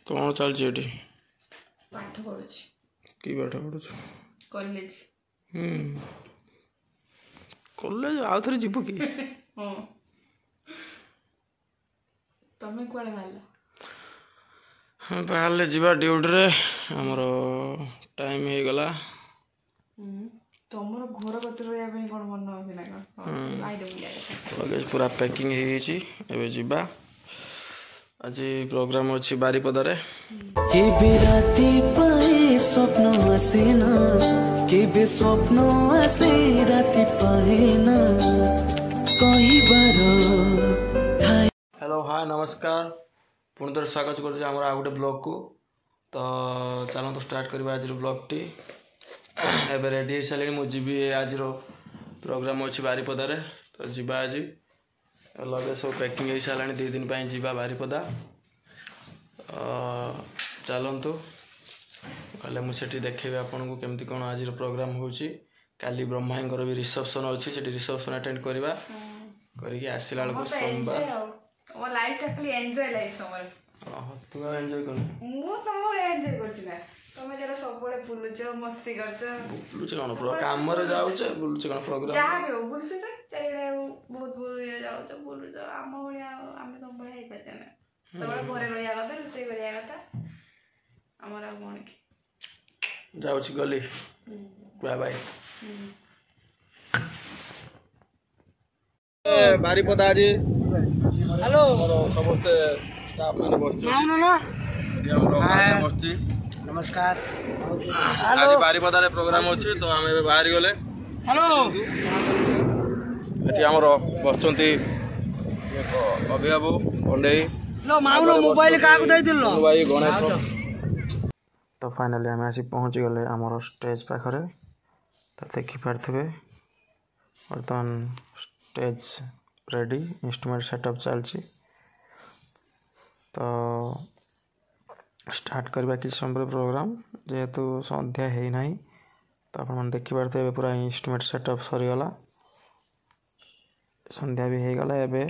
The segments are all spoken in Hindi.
कौन चलछि एठी पाठ पढुछि की पाठ पढुछ कॉलेज कॉलेज आउ थरे जीवो की हां तमे कोडे भाला हां बाहरले जीवा ड्यूटी रे हमर टाइम हे गला तमरो घर कतर या पे कोन मन होसी ना कोन आई दे बुलिया लगेज पूरा पैकिंग हे छि एबे जीवा आज प्रोग्राम अछि बारीपदा रे के बिराती पाए स्वप्न हसीना के बे स्वप्न आसे राती पाए ना कई बार हेलो हाय नमस्कार पुणी थोड़े स्वागत कर आम गोटे ब्लॉग को तो चलो तो स्टार्ट करवा आज ब्लॉग टी एबे रेडी हो सारे मुझे आज प्रोग्राम अच्छी बारीपदा रे तो जीवा आज लगे सब पैकिंग हो सारा 2 दिन जीवा बारीपदा चलतु कले मुझे देखेबी आपन को केमती कौन आज प्रोग्राम होची काली ब्रह्मांकर भी रिसेप्शन अच्छी से रिसेप्शन अटेंड करवा करके आसला बेलू सोमवार ओ लाइफ एक्चुअली एंजॉय लाइफ तमर तू एंजॉय कर मु तमो एंजॉय करछि ना तमे जरा सब बळे बुलुछ मस्ती करछ बुलुछ कोन प्रो काम रे जाउछ बुलुछ कोन प्रोग्राम जा बे बुलुछ त चारिडे बहुत बहुत ये जाउछ बुलुछ आम बळिया आमे तम बळे हे पछे ना सब बळे घरे रहिया कथा रुसै करिया कथा हमरा कोन की जाउछ गली बाय बाय बारीपदा आज हेलो समस्त स्टाफ माने बसछ ना बसछि नमस्कार आज बारीपदा रे प्रोग्राम अछि तो हम बाहर गले हेलो एठी हमर बसचंती अभियाबू पंडेई लो माउनो मोबाइल का को दै दिलो भाई गणेश तो फाइनली हम आसी पहुंच गले हमर स्टेज पाखरे तो देखि पारथबे वर्तमान स्टेज रेडी इंस्ट्रूमेंट सेटअप चलछि तो स्टार्ट करबा कि समय प्रोग्राम जेहेतु संध्या है नहीं तो अपन देखि पारथबे पूरा इंस्ट्रूमेंट सेटअप सरी गला संध्या भी हो गला एबे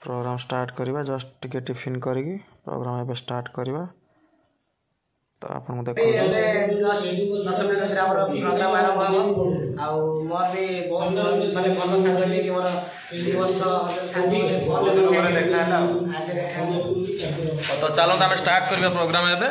प्रोग्राम स्टार्ट करबा जस्ट टिके टिफिन करिकी प्रोग्राम एबे स्टार्ट करबा तो आपन देखो एबे 10 मिनिट भीतर हमर प्रोग्राम आरंभ हो आ मोर भी बहुत माने भलो संग छै कि मोर 2 वर्ष संग भलो देखा हला आज देखा तो चलो हम स्टार्ट करबा प्रोग्राम एबे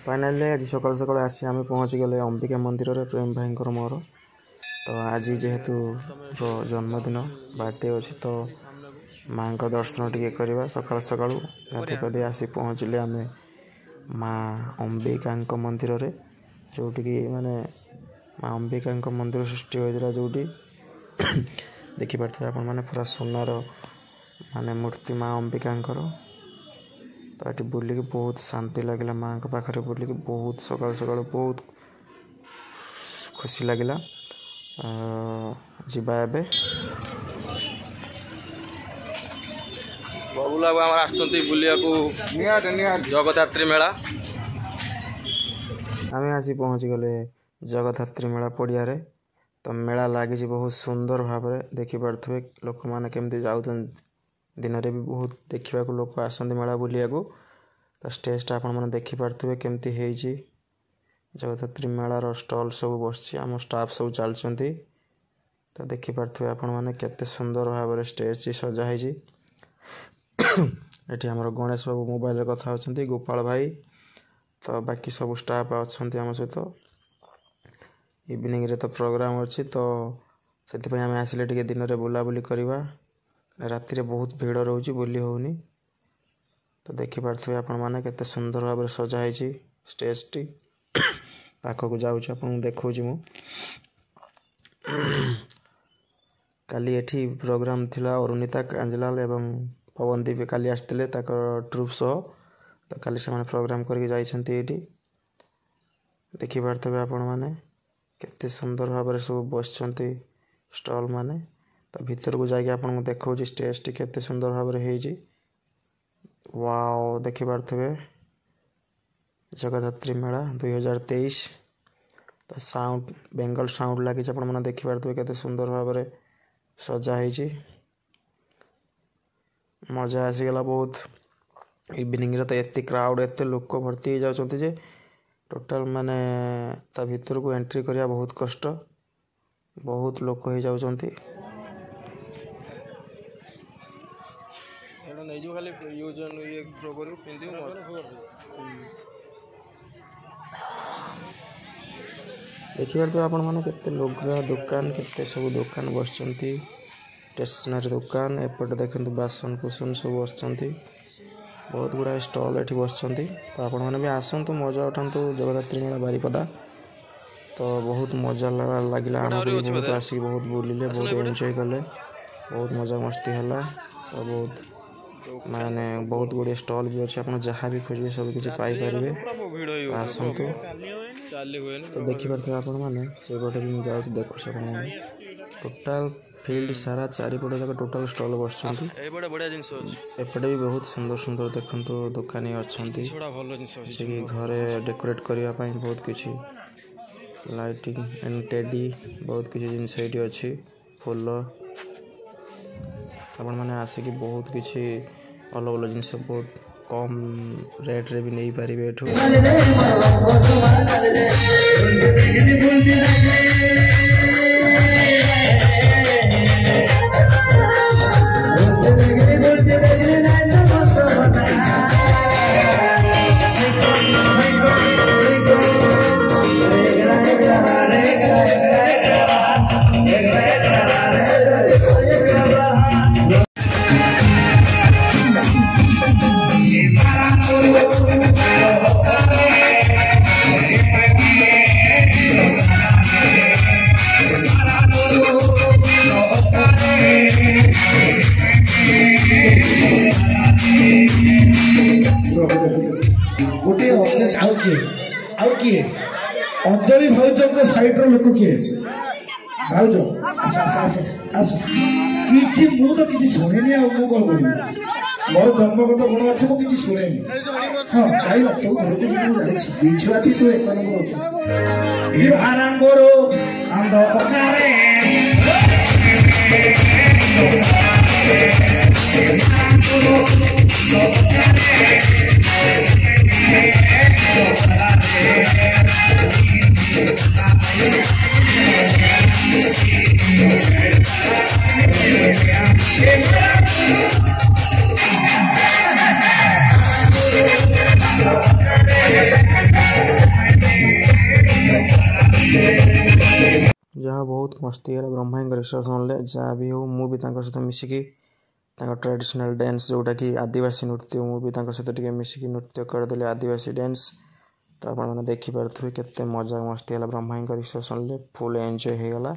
फाइनली आज सकाल सकाल आसी आम पहुँची गले अंबिका मंदिर रे प्रेम भाई मोर तो आज जेहेतु जन्मदिन बर्थडे अच्छी तो माँ का दर्शन टिके करवा सकाल सकाल गाधे पाधे आसी पहुँचले आम माँ अंबिका मंदिर रे जोटि माने माँ अंबिका मंदिर सृष्टि होता जोटी देखिपे आप पूरा सोनार माने मूर्ति माँ अंबिका तो ये बुलिक बहुत शांति लगे माँ के पाखे बुलिक बहुत सकाल सकाल बहुत खुशी लगे जीवा एबे बबुला बुलिया जगद्धात्री मेला आम आसी पहुँची गले जगद्धात्री मेला पड़िया रे तो मेला लगी बहुत सुंदर भाव देखी पारे लोक मैंने केमती जाऊँ दिन में भी बहुत देखा लोक आसती मेला बुलिया को तो स्टेजटा आपने देखी पारे केमती है जगद्धात्री मेलार स्टल सब बस आम स्टाफ सब चलती तो देखी पारे आपण मैंने केते सुंदर भाव स्टेज सजाई ये आम गणेश बाबू मोबाइल कथा होती गोपाल भाई तो बाकी सब स्टाफ अच्छा आम सहित इवनिंग रे तो प्रोग्राम अच्छी तो से आम आसिले टे दिन में बुलाबुली करवा राति बहुत भीड़ रोचे बुली होनी तो देखिपे आपण मैंने केते सुंदर भाव सजाई स्टेजटी पाखक जाऊँच आपको देखा मु काली एठी प्रोग्राम थिला अरुणिता कांजलाल एवं पवनदीप काली आसते ट्रुप सह तो काली से प्रोग्राम करके जाइछन्ति एठी देखि पारथबे आपण माने केते सुंदर भाव में सब बसचन्ति स्टॉल माने तो भीतर को जाके आपन देखौ स्टेज टी केते सुंदर भाव में हेजी वाओ देखि पारथबे जगद्धात्री मेला 2023 तो साउंड बेंगल साउंड लगी आपण माने देखि पारथबे केते सुंदर भाव में सजा हेजी मजा आसीगला बहुत इवनिंग रे तो एते क्राउड एते लोक भर्ती हो जाउछन्ति जे टोटाल माने ता भीतर को एंट्री करिया बहुत कष्ट बहुत लोक हो जाउछन्ति एडा नै जो खाली यूज ये थ्रो करू पिंदी देखिबार तो आपण माने केते लोगरा दुकान केते सब दुकान बसचन्ति स्टेशनरी दुकान एपटे देखंतु बासन कुसन सब बसचन्ति बहुत गुड़ा स्टॉल एठी बसचन्ति तो आपण माने भी आसंतु मजा उठान्तु जगद्धात्री मेला बारिपदा तो बहुत मजा लागिला हमको बहुत आसी बहुत बुलिले बहुत एंजॉय कले बहुत मजा मस्ती हला तो बहुत माने बहुत गुड़े स्टॉल भी अच्छे आपण जहाँ भी खोजिए सब किसी पाई पारिबे आसंतु तो देखि पारथे आपण माने से गोटे भी जाउ देखु से आपण माने टोटल फील्ड सारा चारिपटे जाक टोटल स्टॉल बसचन्ति एपटे भी बहुत सुंदर सुंदर देखंतु दुकानी अछंती से कि घरे डेकोरेट करिया पई बहुत किछि लाइटिंग एंड टेडी बहुत किछि जिंस एठी अछि फूल आपण माने आसे कि बहुत किछि अलग अलग जिंस बहुत कम रेट रे भी नहीं पारिबे एठो गोटे आउ किए अंजलि भाउज साइड लोक किए भाउज आस कि मु तो किसी शुणेनि आउ कौन करी मोर जन्मगत गुण अच्छे मु किसी शुणेनि हाँ गाइबा तो घर को जानी बिछुआ थी तू एक नंबर अच्छे आरंभरो अंध पकारे जहाँ बहुत मस्ती है ब्रह्मांग रिसेप्शन ले जहाँ भी हो मु भी सहित मिसिकी ट्रेडिशनल डांस जोटा कि आदिवासी नृत्य मु भी सहित मिसिकी नृत्य करदे आदिवासी डांस तो आप देखिपे केते मजा मस्ती है ब्रह्मांग रिसेप्शन ले फुल एंजॉय हो गला।